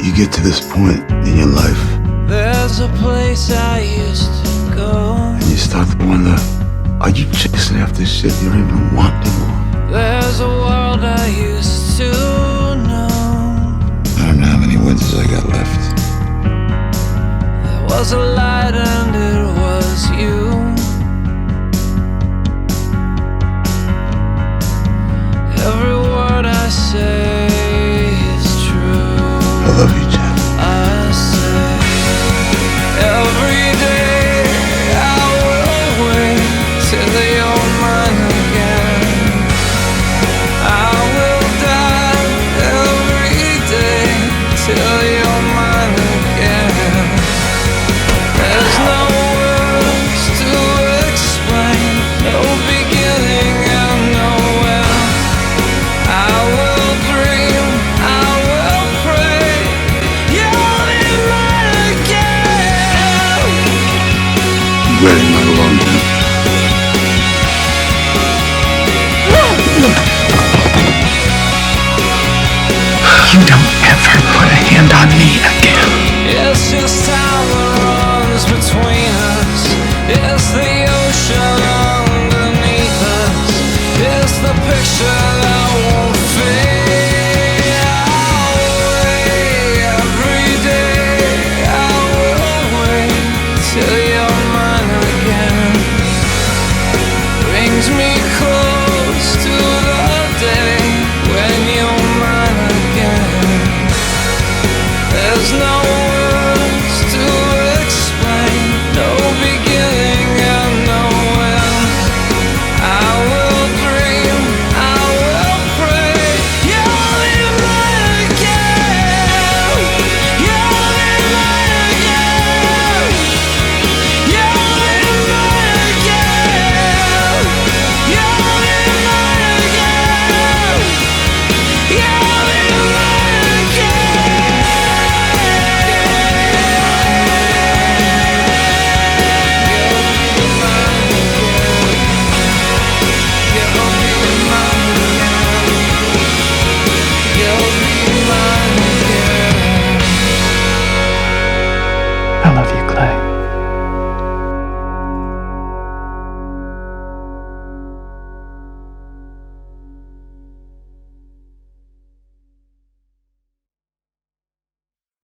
You get to this point in your life, there's a place I used to go, and you start to wonder, are you chasing after shit you don't even want anymore? there's a world I used to know. I don't know how many winters I got left. There was a light and it was you. Every word I say is true. I love you, Jen. I say every day I will wait till you're mine again. I will die every day till you're mine again. There's no words to explain, no beginning and no end. I will dream, I will pray, you'll be mine again. You ready to move along, Jen? You don't ever put a hand on me again. It's just time that runs between us. It's the ocean underneath us. It's the picture that won't fade away. Every day I will wait till you're mine again. Brings me close to the day when you're mine again. There's no